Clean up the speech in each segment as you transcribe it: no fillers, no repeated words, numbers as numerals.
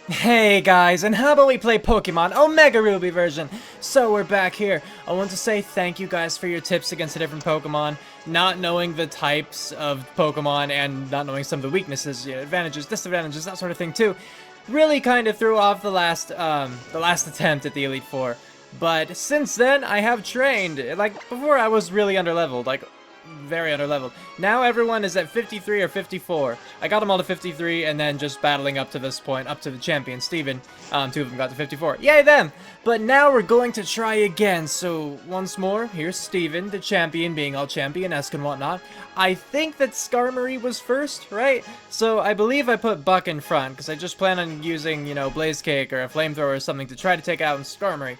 Hey guys, and how about we play Pokemon Omega Ruby version? So we're back here. I want to say thank you guys for your tips against the different Pokemon. Not knowing the types of Pokemon and not knowing some of the weaknesses, advantages, disadvantages, that sort of thing too, really kind of threw off the last attempt at the Elite Four. But since then, I have trained. Like before, I was really underleveled, like very underleveled. Now everyone is at 53 or 54. I got them all to 53 and then just battling up to this point, up to the champion, Steven. Two of them got to 54. Yay them! But now we're going to try again. So once more, here's Steven, the champion, being all champion-esque and whatnot. I think that Skarmory was first, right? So I believe I put Buck in front because I just plan on using, Blaze Cake or a Flamethrower or something to try to take out Skarmory.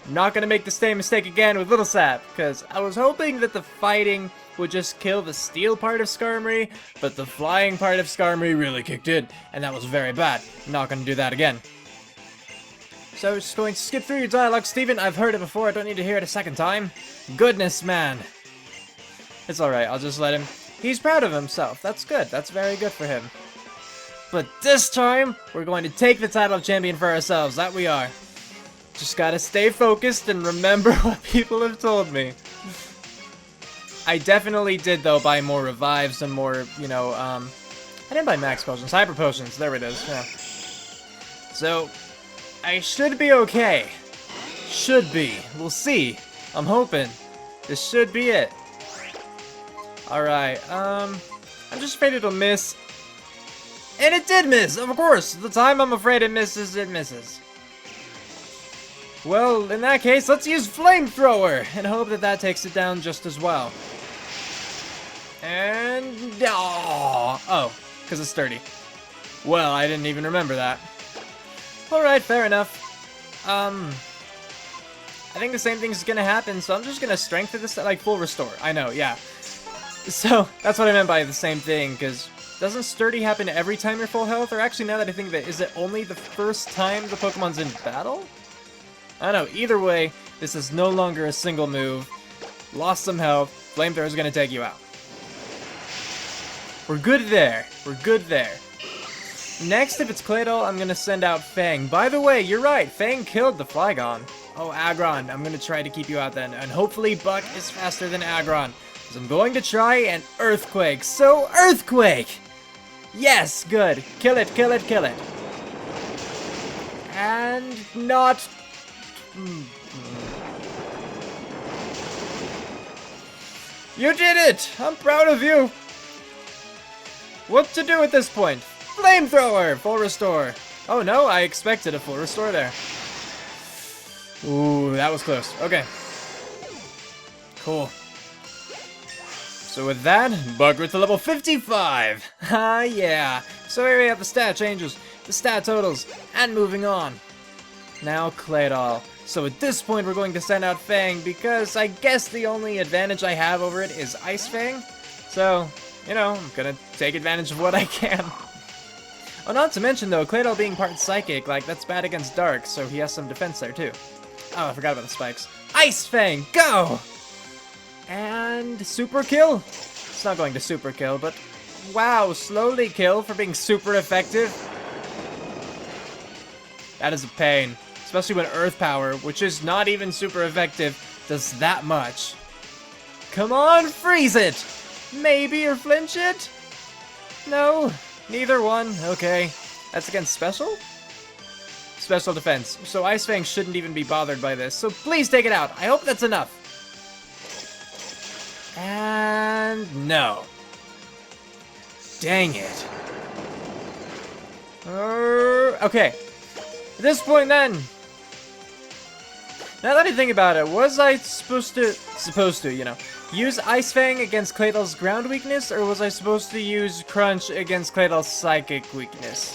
I'm not gonna make the same mistake again with Little Sap, because I was hoping that the fighting would just kill the steel part of Skarmory, but the flying part of Skarmory really kicked in, and that was very bad. I'm not gonna do that again. So I'm just going to skip through your dialogue, Steven. I've heard it before, I don't need to hear it a second time. Goodness, man. It's alright, I'll just let him. He's proud of himself, that's good, that's very good for him. But this time, we're going to take the title of champion for ourselves, that we are. Just gotta stay focused and remember what people have told me. I definitely did, though, buy more revives and more, I didn't buy max potions, hyper potions, there it is, yeah. So, I should be okay. Should be. We'll see. I'm hoping. This should be it. Alright, I'm just afraid it'll miss. And it did miss, of course! The time I'm afraid it misses, it misses. Well, in that case, let's use Flamethrower, and hope that that takes it down just as well. And... oh, because it's sturdy. Well, I didn't even remember that. Alright, fair enough. I think the same thing's gonna happen, so I'm just gonna strengthen this, like, full restore. I know, yeah. So, that's what I meant by the same thing, because doesn't sturdy happen every time you're full health? Or actually, now that I think of it, is it only the first time the Pokemon's in battle? I don't know, either way, this is no longer a single move. Lost some health, Flamethrower's gonna take you out. We're good there, we're good there. Next, if it's Claydol, I'm gonna send out Fang. By the way, you're right, Fang killed the Flygon. Oh, Aggron, I'm gonna try to keep you out then, and hopefully Buck is faster than Aggron. So I'm going to try an Earthquake, so Earthquake! Yes, good, kill it, kill it, kill it. And not... You did it! I'm proud of you! What to do at this point? Flamethrower! Full restore. Oh no, I expected a full restore there. Ooh, that was close. Okay. Cool. So with that, Buck to level 55! Ah, yeah. So here we have the stat changes, the stat totals, and moving on. Now Claydol. So at this point, we're going to send out Fang, because I guess the only advantage I have over it is Ice Fang. So, I'm gonna take advantage of what I can. Oh, not to mention, though, Claydol being part Psychic, like, that's bad against Dark, so he has some defense there, too. Oh, I forgot about the spikes. Ice Fang, go! And Super Kill? It's not going to Super Kill, but wow, slowly kill for being super effective. That is a pain. Especially when Earth Power, which is not even super effective, does that much. Come on, freeze it! Maybe or flinch it? No, neither one. Okay. That's against special? Special defense. So Ice Fang shouldn't even be bothered by this. So please take it out. I hope that's enough. And no. Dang it. Okay. At this point then, now that I think about it, was I supposed to, use Ice Fang against Claydol's ground weakness, or was I supposed to use Crunch against Claydol's psychic weakness?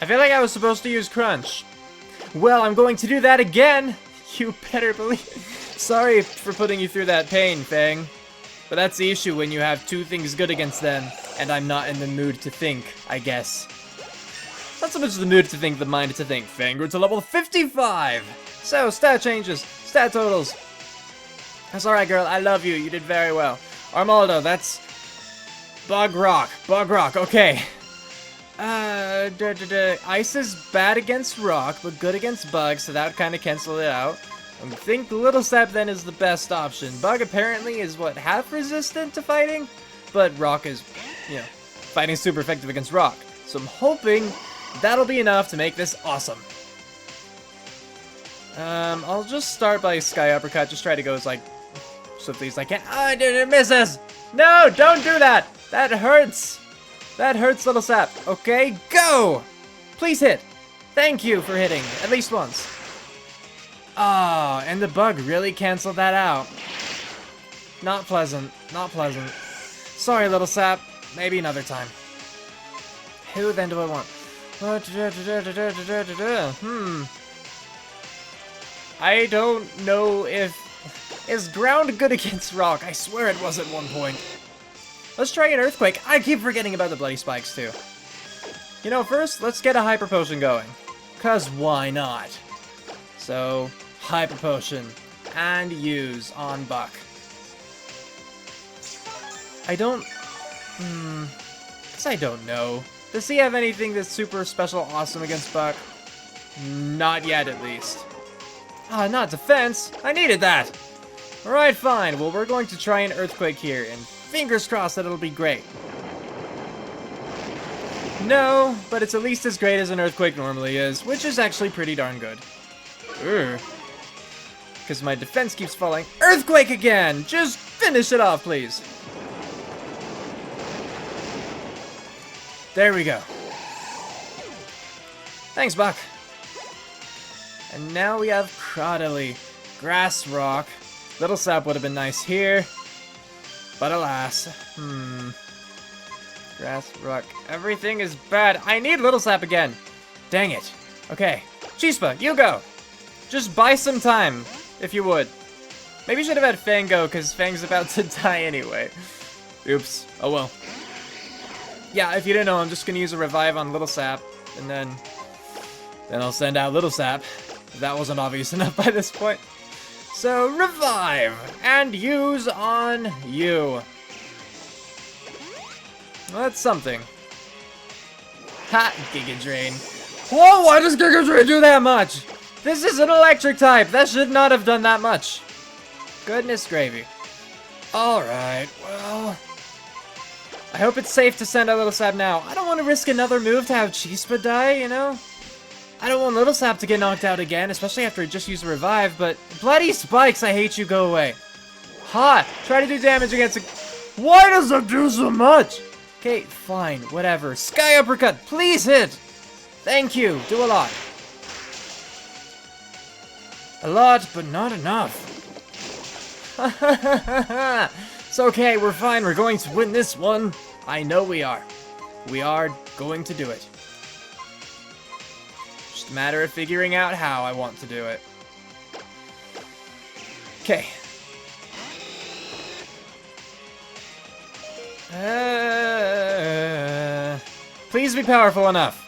I feel like I was supposed to use Crunch. Well, I'm going to do that again! You better believe. Sorry for putting you through that pain, Fang. But that's the issue when you have two things good against them, and I'm not in the mood to think, I guess. Not so much the mood to think, the mind to think. Fang grew to level 55! So, stat changes, stat totals. That's alright, girl, I love you, you did very well. Armaldo, that's... Bug Rock, okay. Ice is bad against rock, but good against bug, so that would kind of cancel it out. I think Little Sap then is the best option. Bug apparently is, what, half resistant to fighting? But rock is, you know, fighting super effective against rock. So I'm hoping that'll be enough to make this awesome. I'll just start by Sky Uppercut, just try to go as, like, swiftly as I can. Ah, it misses! No, don't do that! That hurts! That hurts, Little Sap. Okay, go! Please hit. Thank you for hitting, at least once. Ah, and the bug really canceled that out. Not pleasant, not pleasant. Sorry, Little Sap. Maybe another time. Who then do I want? I don't know if... Is ground good against rock? I swear it was at one point. Let's try an earthquake. I keep forgetting about the bloody spikes, too. You know, first, let's get a hyper potion going. 'Cause why not? So, hyper potion. And use on Buck. I don't... Because I don't know. Does he have anything that's super special awesome against Buck? Not yet, at least. Ah, not defense. I needed that. Alright, fine. Well, we're going to try an earthquake here, and fingers crossed that it'll be great. No, but it's at least as great as an earthquake normally is, which is actually pretty darn good. Because my defense keeps falling. Earthquake again! Just finish it off, please. There we go. Thanks, Buck. And now we have Crawdaddy. Grass Rock. Little Sap would have been nice here. But alas. Grass Rock. Everything is bad. I need Little Sap again. Dang it. Okay. Chispa, you go. Just buy some time, if you would. Maybe you should have had Fang go, because Fang's about to die anyway. Oops. Oh well. Yeah, if you didn't know, I'm just gonna use a revive on Little Sap, and then I'll send out Little Sap. If that wasn't obvious enough by this point. So, revive! And use on you. Well, that's something. Ha! Giga Drain. Whoa, why does Giga Drain do that much? This is an electric type. That should not have done that much. Goodness gravy. Alright, well... I hope it's safe to send out Little Sap now. I don't want to risk another move to have Chispa die, you know? I don't want Little Sap to get knocked out again, especially after he just used a revive, but... Bloody spikes, I hate you, go away. Ha! Try to do damage against a... Why does it do so much? Okay, fine, whatever. Sky Uppercut, please hit! Thank you, do a lot. A lot, but not enough. It's okay, we're fine, we're going to win this one. I know we are. We are going to do it. Just a matter of figuring out how I want to do it. Okay. Please be powerful enough.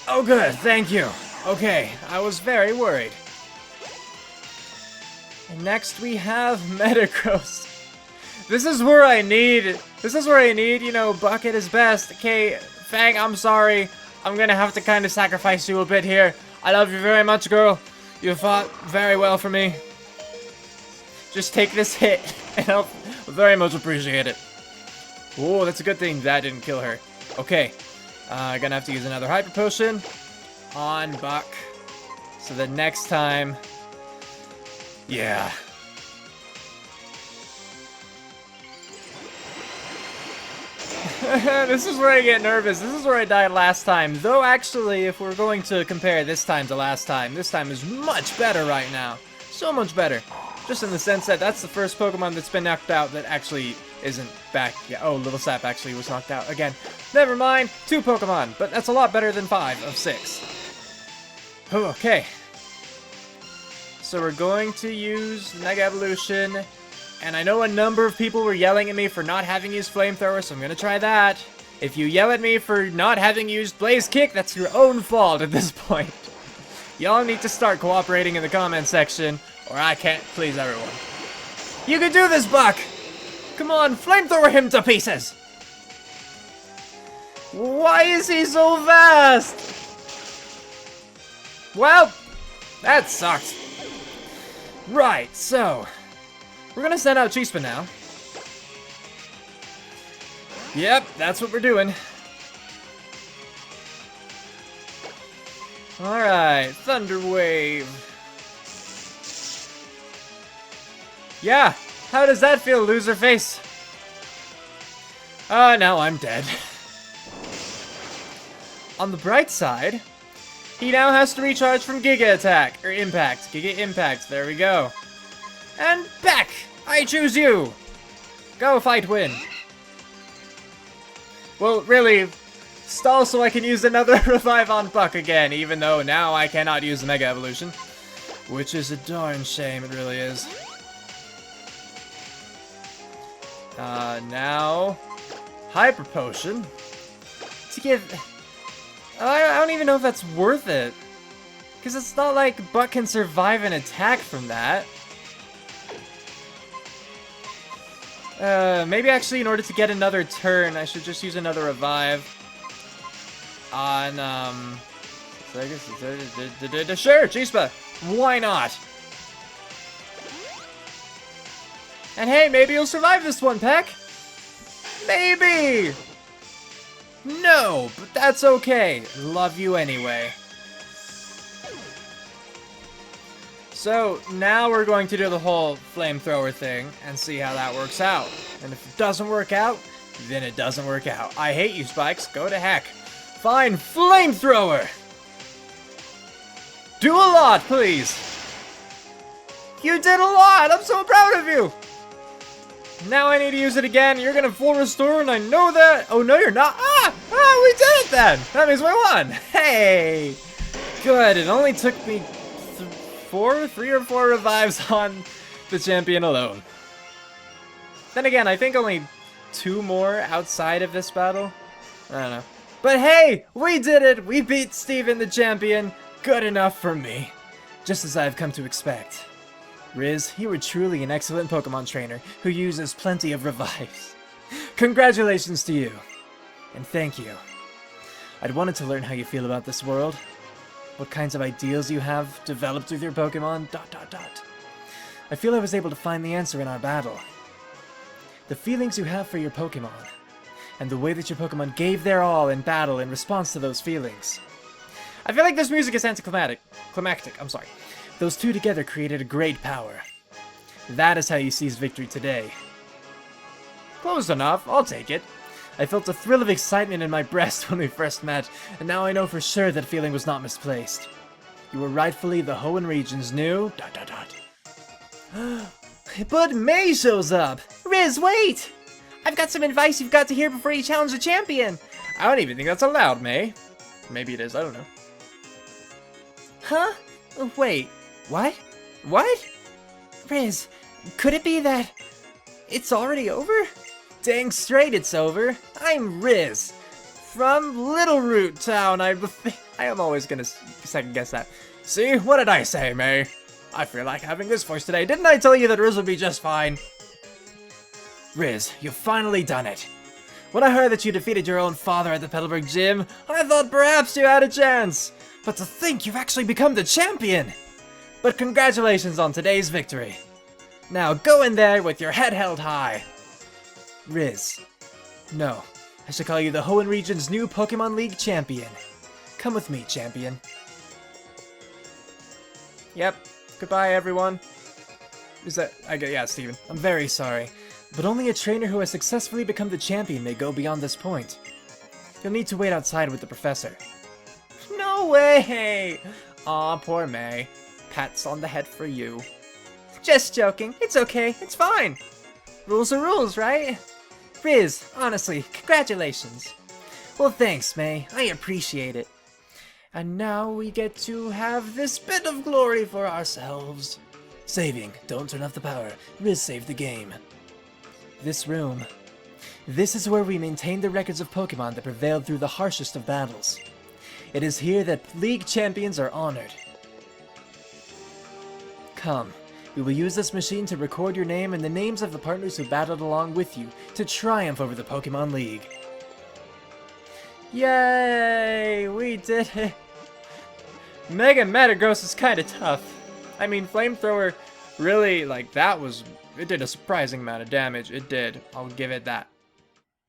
Oh good, thank you. Okay, I was very worried. And next we have Metagross. This is where I need, you know, Buck at his best. Okay, Fang, I'm sorry. I'm gonna have to kind of sacrifice you a bit here. I love you very much, girl. You fought very well for me. Just take this hit, and I'll very much appreciate it. Oh, that's a good thing that didn't kill her. Okay, gonna have to use another Hyper Potion on Buck. So the next time, yeah. This is where I get nervous. This is where I died last time. Though, actually, if we're going to compare this time to last time, this time is much better right now. So much better. Just in the sense that that's the first Pokemon that's been knocked out that actually isn't back yet. Oh, Little Sap actually was knocked out again. Never mind. 2 Pokemon, but that's a lot better than 5 of 6. Oh, okay. So we're going to use Mega Evolution. And I know a number of people were yelling at me for not having used Flamethrower, so I'm gonna try that. If you yell at me for not having used Blaze Kick, that's your own fault at this point. Y'all need to start cooperating in the comment section, or I can't please everyone. You can do this, Buck! Come on, flamethrower him to pieces! Why is he so fast? Well, that sucked. Right, so we're gonna send out Chispa now. Yep, that's what we're doing. Alright, Thunder Wave. Yeah, how does that feel, loser face? Now I'm dead. On the bright side, he now has to recharge from Giga Attack, or Impact. Giga Impact, there we go. And back! I choose you! Go fight win. Well, really, stall so I can use another revive on Buck again, even though now I cannot use the Mega Evolution. Which is a darn shame, it really is. Now, Hyper Potion. To give... I don't even know if that's worth it. Because it's not like Buck can survive an attack from that. Maybe actually in order to get another turn, I should just use another revive. On, sure, Chispa. Why not? And hey, maybe you'll survive this one, Peck. Maybe! No, but that's okay. Love you anyway. So, now we're going to do the whole flamethrower thing and see how that works out. And if it doesn't work out, then it doesn't work out. I hate you, Spikes. Go to heck. Fine, flamethrower! Do a lot, please! You did a lot! I'm so proud of you! Now I need to use it again. You're gonna full restore, and I know that. Oh, no, you're not. We did it then. That means we won. Hey, good. It only took me three or four revives on the champion alone. Then again, I think only 2 more outside of this battle. I don't know. But hey, we did it. We beat Steven the champion. Good enough for me. Just as I've come to expect. Riz, you were truly an excellent Pokemon trainer who uses plenty of revives. Congratulations to you. And thank you. I'd wanted to learn how you feel about this world. What kinds of ideals you have developed with your Pokemon, ... I feel I was able to find the answer in our battle. The feelings you have for your Pokemon, and the way that your Pokemon gave their all in battle in response to those feelings. I feel like this music is anticlimactic. I'm sorry. Those two together created a great power. That is how you seize victory today. Close enough, I'll take it. I felt a thrill of excitement in my breast when we first met, and now I know for sure that feeling was not misplaced. You were rightfully the Hoenn region's new... ... But May shows up! Riz, wait! I've got some advice you've got to hear before you challenge the champion! I don't even think that's allowed, May. Maybe it is, I don't know. Huh? Wait, what? What? Riz, could it be that it's already over? Dang straight it's over. I'm Riz. From Little Root Town, I am always gonna second guess that. See, what did I say, May? I feel like having this voice today. Didn't I tell you that Riz would be just fine? Riz, you've finally done it. When I heard that you defeated your own father at the Petalburg Gym, I thought perhaps you had a chance. But to think you've actually become the champion! But congratulations on today's victory. Now go in there with your head held high. Riz. No, I should call you the Hoenn region's new Pokemon League champion. Come with me, champion. Yep. Goodbye, everyone. Is that... yeah, Steven. I'm very sorry. But only a trainer who has successfully become the champion may go beyond this point. You'll need to wait outside with the professor. No way! Aw, poor May. Pats on the head for you. Just joking. It's okay. It's fine. Rules are rules, right? Riz, honestly, congratulations. Well, thanks, May. I appreciate it. And now we get to have this bit of glory for ourselves. Saving. Don't turn off the power. Riz saved the game. This room. This is where we maintain the records of Pokemon that prevailed through the harshest of battles. It is here that League champions are honored. Come, We will use this machine to record your name and the names of the partners who battled along with you to triumph over the Pokemon League. Yay! We did it! Mega Metagross is kinda tough. I mean, Flamethrower really, like, it did a surprising amount of damage. It did. I'll give it that.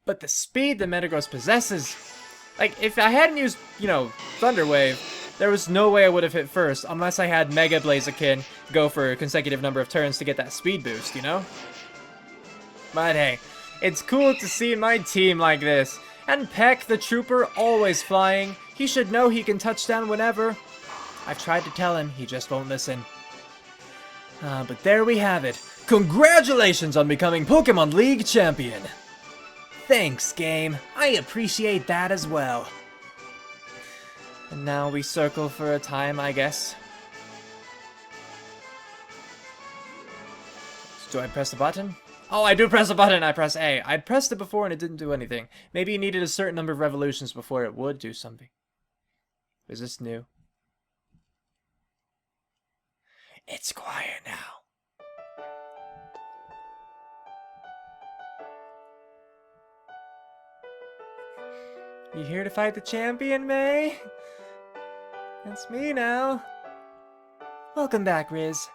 But the speed that Metagross possesses, like, if I hadn't used, Thunder Wave, there was no way I would have hit first, unless I had Mega Blaziken go for a consecutive number of turns to get that speed boost, But hey, it's cool to see my team like this. And Peck, the Trooper, always flying. He should know he can touch down whenever. I've tried to tell him, he just won't listen. But there we have it. Congratulations on becoming Pokemon League Champion! Thanks, game. I appreciate that as well. And now we circle for a time, I guess. Do I press the button? Oh, I do press the button. I press A. I'd pressed it before and it didn't do anything. Maybe you needed a certain number of revolutions before it would do something. Is this new? It's quiet now. You here to fight the champion, May? It's me now. Welcome back, Riz.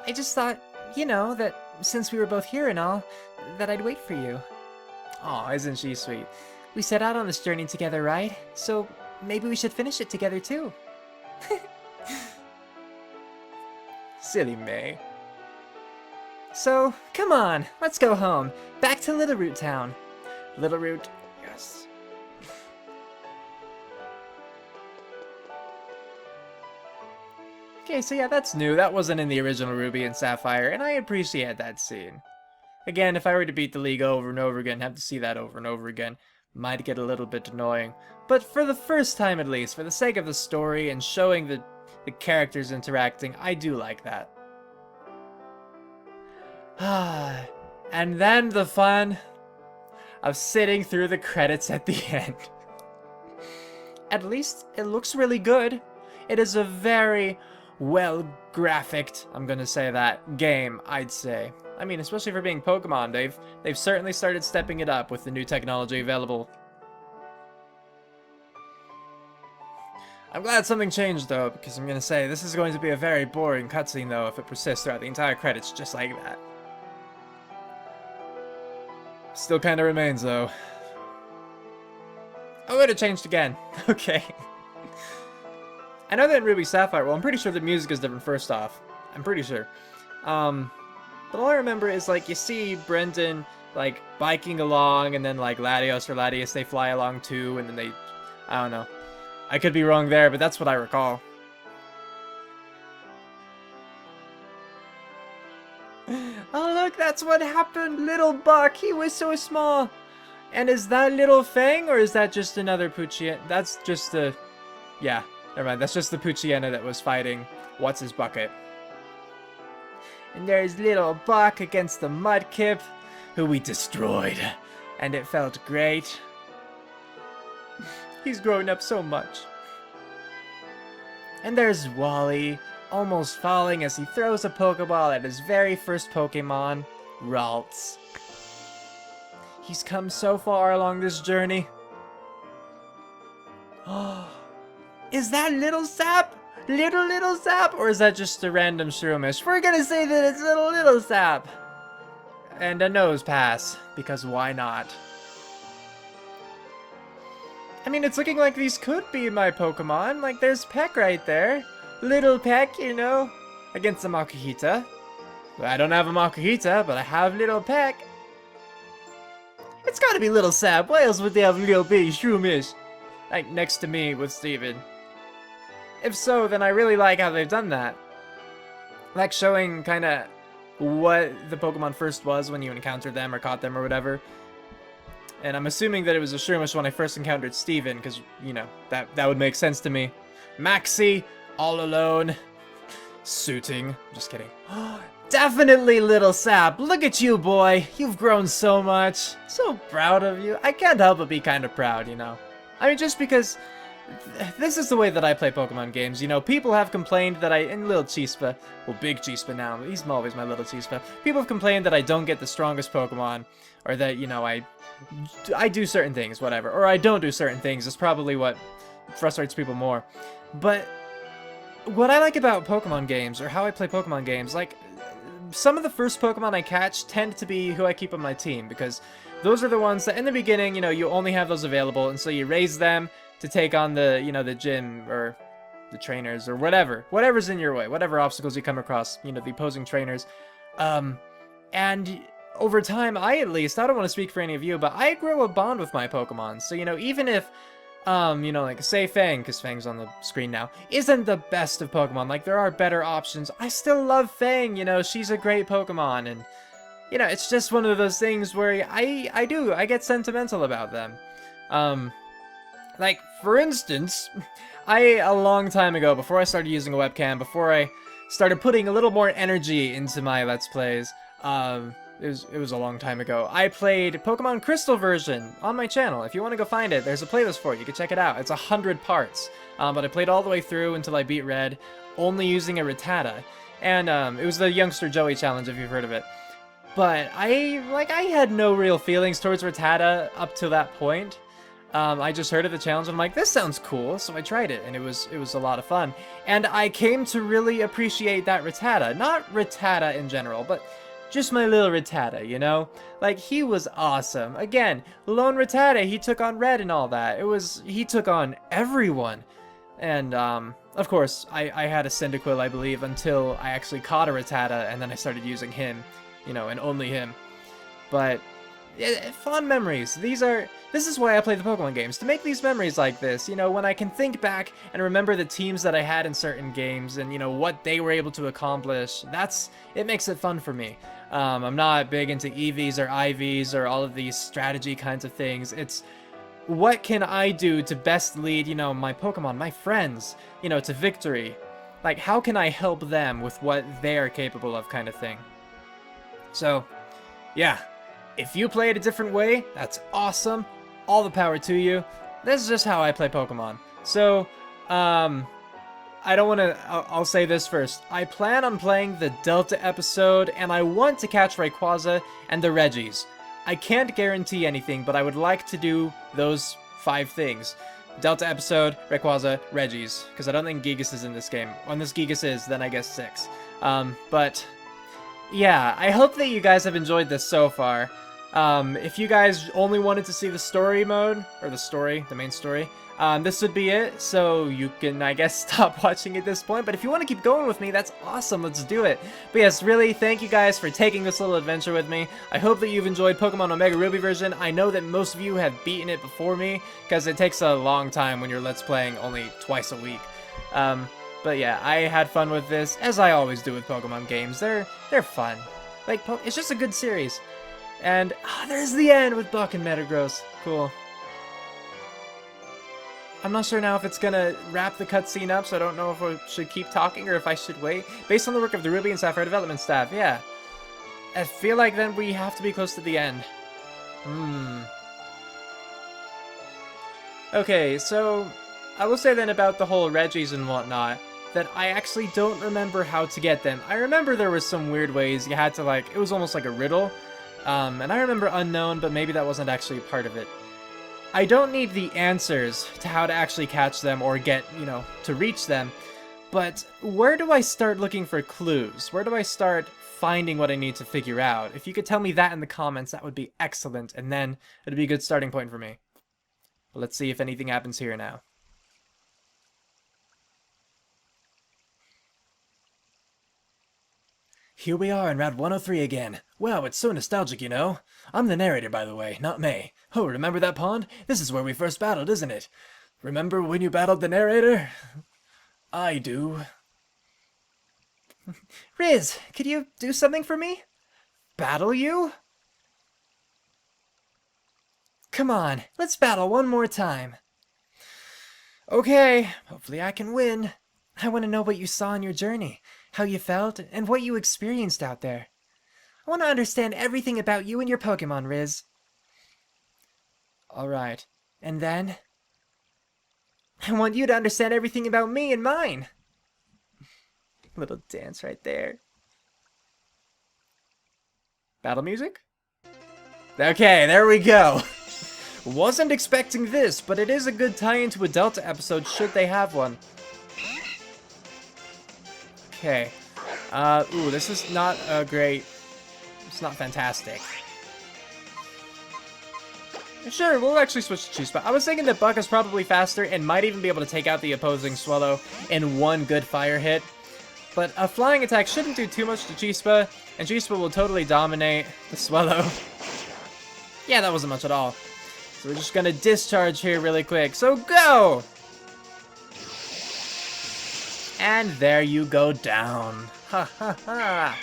I just thought, that since we were both here and all, that I'd wait for you. Aw, isn't she sweet? We set out on this journey together, right? So maybe we should finish it together too. Silly May. So, come on, let's go home. Back to Little Root Town. Little Root, yes. Okay, so yeah, that's new. That wasn't in the original Ruby and Sapphire, and I appreciate that scene. Again, if I were to beat the league over and over again, have to see that over and over again, might get a little bit annoying. But for the first time at least, for the sake of the story and showing the characters interacting, I do like that. And then the fun of sitting through the credits at the end. At least it looks really good. It is a very well graphicked, I'm gonna say that, game, I'd say. I mean, especially for being Pokemon, they've certainly started stepping it up with the new technology available. I'm glad something changed though, because I'm gonna say this is going to be a very boring cutscene though if it persists throughout the entire credits just like that. Still kinda remains though. Oh, it changed again. Okay. I know that in Ruby Sapphire, well, I'm pretty sure the music is different first off. I'm pretty sure. But all I remember is, like, you see Brendan, like, biking along, and then, like, Latios or Latias, they fly along too, and then they... I don't know. I could be wrong there, but that's what I recall. Oh, look, that's what happened! Little Buck, he was so small! And is that Little Fang, or is that just another Poochyena? That's just the... Yeah, never mind. That's just the Poochyena that was fighting What's-His-Bucket. And there's Little Buck against the Mudkip, who we destroyed. And it felt great. He's grown up so much. And there's Wally, almost falling as he throws a Pokeball at his very first Pokemon, Ralts. He's come so far along this journey. Oh, is that Little Sap? Little Sap? Or is that just a random Shroomish? We're gonna say that it's Little Sap. And a nose pass, because why not? I mean, it's looking like these could be my Pokemon. Like, there's Peck right there. Little Peck, you know, against the Makuhita. I don't have a Makuhita, but I have Little Peck. It's gotta be Little Sap. Why else would they have Little Baby Shroomish? Like, next to me with Steven. If so, then I really like how they've done that. Like, showing kinda what the Pokemon first was when you encountered them or caught them or whatever. And I'm assuming that it was a Shroomish when I first encountered Steven, because, you know, that would make sense to me. Maxie, all alone, suiting. Just kidding. Definitely Little Sap. Look at you, boy. You've grown so much. So proud of you. I can't help but be kind of proud, you know. I mean, just because this is the way that I play Pokemon games. You know, people have complained that and little Chispa, well, big Chispa now, he's always my little Chispa. People have complained that I don't get the strongest Pokemon, or that, you know, I do certain things, whatever, or I don't do certain things is probably what frustrates people more. But what I like about Pokemon games, or how I play Pokemon games, like, some of the first Pokemon I catch tend to be who I keep on my team, because those are the ones that in the beginning, you know, you only have those available, and so you raise them to take on the, you know, the gym, or the trainers, or whatever's in your way, whatever obstacles you come across, you know, the opposing trainers. And over time, I don't want to speak for any of you, but I grow a bond with my Pokemon, so, you know, even if you know, like, say Fang, because Fang's on the screen now, isn't the best of Pokemon. Like, there are better options. I still love Fang, you know, she's a great Pokemon, and, you know, it's just one of those things where I get sentimental about them. Like, for instance, a long time ago, before I started using a webcam, before I started putting a little more energy into my Let's Plays, it was a long time ago, I played Pokemon Crystal version on my channel. If you want to go find it, there's a playlist for it. You can check it out. It's 100 parts. But I played all the way through until I beat Red, only using a Rattata. And it was the Youngster Joey challenge, if you've heard of it. But I had no real feelings towards Rattata up to that point. I just heard of the challenge and I'm like, this sounds cool, so I tried it, and it was a lot of fun. And I came to really appreciate that Rattata. Not Rattata in general, but just my little Rattata, you know? Like, he was awesome. Again, lone Rattata, he took on Red and all that. He took on everyone. And, of course, I had a Cyndaquil, I believe, until I actually caught a Rattata, and then I started using him, you know, and only him. But, fond memories. This is why I play the Pokemon games, to make these memories like this, you know, when I can think back and remember the teams that I had in certain games and, you know, what they were able to accomplish. It makes it fun for me. I'm not big into EVs or IVs or all of these strategy kinds of things. It's, what can I do to best lead, you know, my Pokemon, my friends, you know, to victory? Like, how can I help them with what they're capable of, kind of thing. So, yeah. If you play it a different way, that's awesome. All the power to you. This is just how I play Pokemon. So, I'll say this first. I plan on playing the Delta episode, and I want to catch Rayquaza and the Reggies. I can't guarantee anything, but I would like to do those 5 things. Delta episode, Rayquaza, Reggies, because I don't think Gigas is in this game. When this Gigas is, then I guess 6. But, yeah, I hope that you guys have enjoyed this so far. If you guys only wanted to see the story mode, or the main story, this would be it, so you can, I guess, stop watching at this point. But if you want to keep going with me, that's awesome, let's do it. But yes, really, thank you guys for taking this little adventure with me. I hope that you've enjoyed Pokemon Omega Ruby version. I know that most of you have beaten it before me, because it takes a long time when you're Let's Playing only twice a week. But yeah, I had fun with this, as I always do with Pokemon games. They're fun. Like, it's just a good series. And, there's the end with Buck and Metagross. Cool. I'm not sure now if it's gonna wrap the cutscene up, so I don't know if I should keep talking or if I should wait. Based on the work of the Ruby and Sapphire development staff, yeah. I feel like then we have to be close to the end. Okay, so I will say then about the whole Reggies and whatnot, that I actually don't remember how to get them. I remember there was some weird ways you had to, like, it was almost like a riddle. And I remember Unknown, but maybe that wasn't actually part of it. I don't need the answers to how to actually catch them or get, you know, to reach them, but where do I start looking for clues? Where do I start finding what I need to figure out? If you could tell me that in the comments, that would be excellent, and then it'd be a good starting point for me. But let's see if anything happens here now. Here we are in Route 103 again. Wow, it's so nostalgic, you know. I'm the narrator, by the way, not May. Oh, remember that pond? This is where we first battled, isn't it? Remember when you battled the narrator? I do. Riz, could you do something for me? Battle you? Come on, let's battle one more time. Okay, hopefully I can win. I want to know what you saw on your journey, how you felt, and what you experienced out there. I want to understand everything about you and your Pokemon, Riz. Alright, and then? I want you to understand everything about me and mine. Little dance right there. Battle music? Okay, there we go. Wasn't expecting this, but it is a good tie-in to a Delta episode should they have one. Okay. Ooh, this is not a great... It's not fantastic. Sure, we'll actually switch to Chispa. I was thinking that Buck is probably faster and might even be able to take out the opposing Swellow in one good fire hit. But a flying attack shouldn't do too much to Chispa, and Chispa will totally dominate the Swellow. Yeah, that wasn't much at all. So we're just gonna discharge here really quick. So go! And there you go down. Ha ha ha.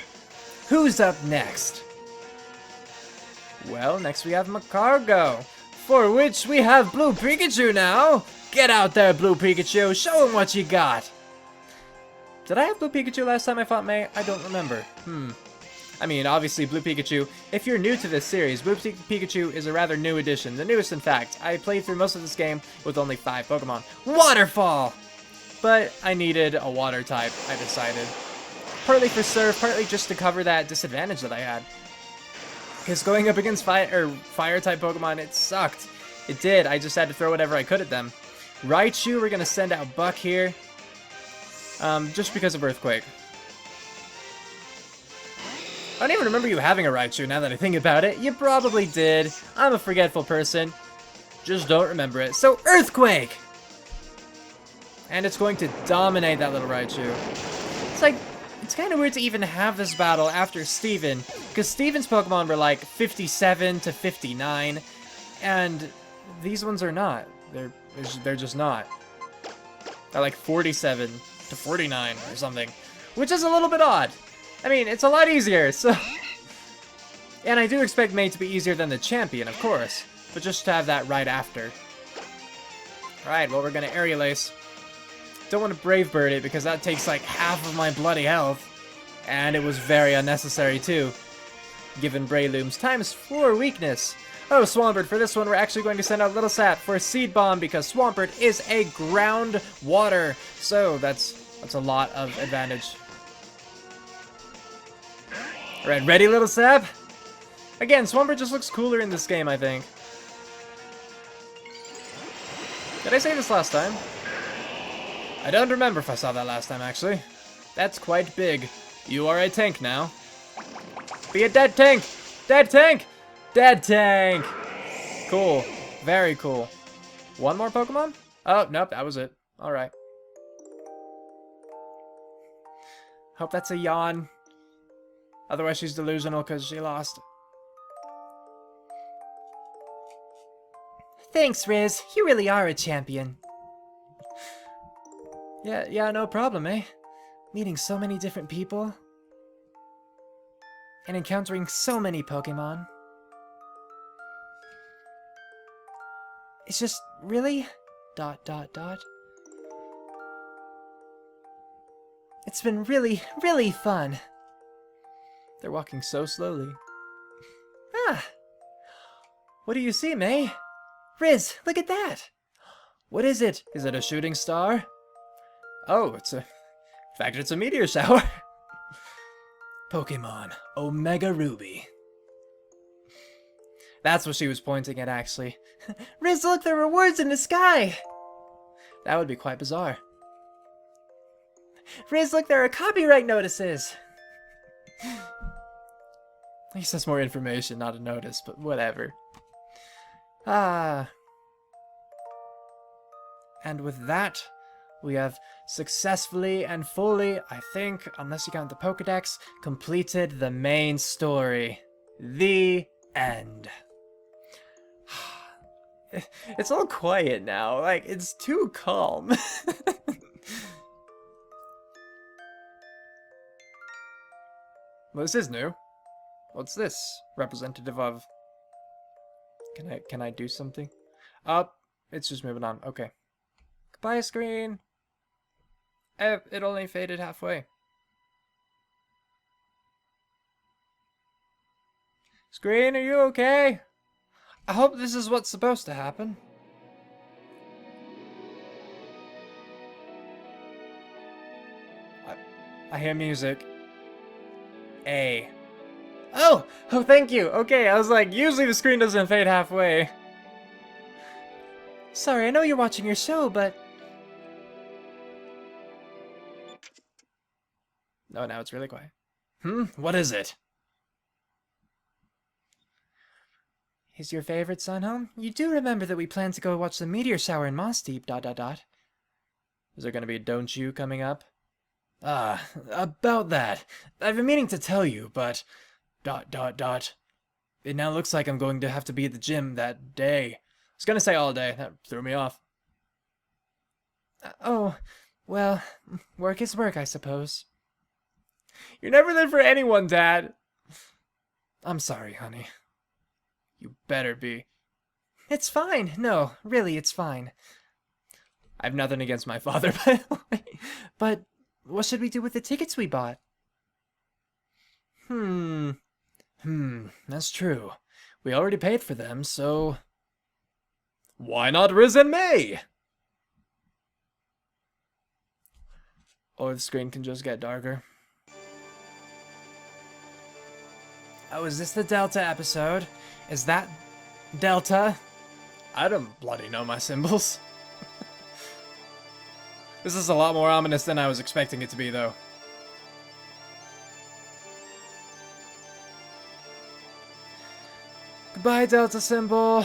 Who's up next? Well, next we have Macargo, for which we have Blue Pikachu now. Get out there, Blue Pikachu. Show him what you got. Did I have Blue Pikachu last time I fought May? I don't remember. I mean, obviously, Blue Pikachu, if you're new to this series, Blue Pikachu is a rather new addition. The newest, in fact. I played through most of this game with only 5 Pokemon. Waterfall! But I needed a water type, I decided. Partly for Surf, partly just to cover that disadvantage that I had. Because going up against fire-type Pokemon, it sucked. It did. I just had to throw whatever I could at them. Raichu, we're going to send out Buck here. Just because of Earthquake. I don't even remember you having a Raichu now that I think about it. You probably did. I'm a forgetful person. Just don't remember it. So, Earthquake! And it's going to dominate that little Raichu. It's like... It's kind of weird to even have this battle after Steven, because Steven's Pokemon were like 57 to 59, and these ones are not. They're just not. They're like 47 to 49 or something, which is a little bit odd. I mean, it's a lot easier, so... And I do expect May to be easier than the champion, of course, but just to have that right after. Alright, well, we're gonna Aerial Ace. Don't want to Brave Bird it because that takes like half of my bloody health. And it was very unnecessary too, given Breloom's ×4 weakness. Oh, Swampert, for this one we're actually going to send out Little Sap for a Seed Bomb because Swampert is a ground water. So that's a lot of advantage. Alright, ready, Little Sap? Again, Swampert just looks cooler in this game, I think. Did I say this last time? I don't remember if I saw that last time, actually. That's quite big. You are a tank now. Be a dead tank! Dead tank! Dead tank! Cool. Very cool. One more Pokemon? Oh, nope, that was it. Alright. Hope that's a yawn. Otherwise she's delusional because she lost. Thanks, Riz. You really are a champion. Yeah, no problem, eh? Meeting so many different people. And encountering so many Pokemon. It's just, really? ... It's been really, really fun. They're walking so slowly. Ah! What do you see, May? Riz, look at that! What is it? Is it a shooting star? Oh, in fact, it's a meteor shower. Pokemon Omega Ruby. That's what she was pointing at, actually. Riz, look, there are words in the sky! That would be quite bizarre. Riz, look, there are copyright notices! At least that's more information, not a notice, but whatever. Ah. And with that, we have successfully and fully, I think, unless you count the Pokedex, completed the main story. The end. It's all quiet now. Like, it's too calm. Well, this is new. What's this representative of? Can I do something? It's just moving on. Okay. Goodbye, screen. It only faded halfway. Screen, are you okay? I hope this is what's supposed to happen. I hear music. A. Oh, thank you. Okay, I was like, usually the screen doesn't fade halfway. Sorry, I know you're watching your show, but... Oh, now it's really quiet. What is it? Is your favorite son home? You do remember that we plan to go watch the meteor shower in Moss Deep, ... Is there gonna be a Don't You coming up? Ah, about that. I've been meaning to tell you, but... ... It now looks like I'm going to have to be at the gym that day. I was gonna say all day. That threw me off. Oh, well, work is work, I suppose. You're never there for anyone, Dad. I'm sorry, honey. You better be. It's fine. No, really, it's fine. I have nothing against my father, by the way. But what should we do with the tickets we bought? That's true. We already paid for them, so... Why not Riz and May? Or the screen can just get darker. Oh, is this the Delta episode? Is that Delta? I don't bloody know my symbols. This is a lot more ominous than I was expecting it to be, though. Goodbye, Delta symbol.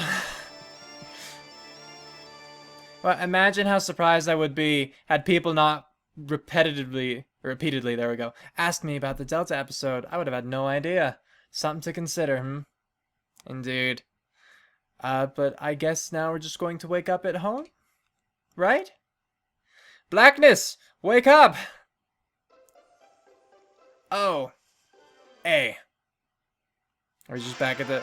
Well, imagine how surprised I would be had people not repeatedly, there we go, asked me about the Delta episode. I would have had no idea. Something to consider, Indeed. But I guess now we're just going to wake up at home? Right? Blackness! Wake up! Oh. A. We're just back at the...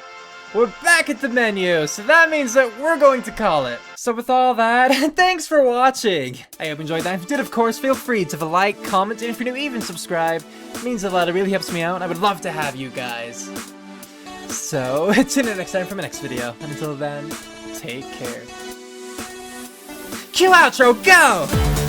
We're back at the menu, so that means that we're going to call it. So with all that, thanks for watching. I hope you enjoyed that. If you did, of course, feel free to like, comment, and if you're new, even subscribe. It means a lot. It really helps me out, and I would love to have you guys. So, tune in next time for my next video. And until then, take care. Cue outro, go!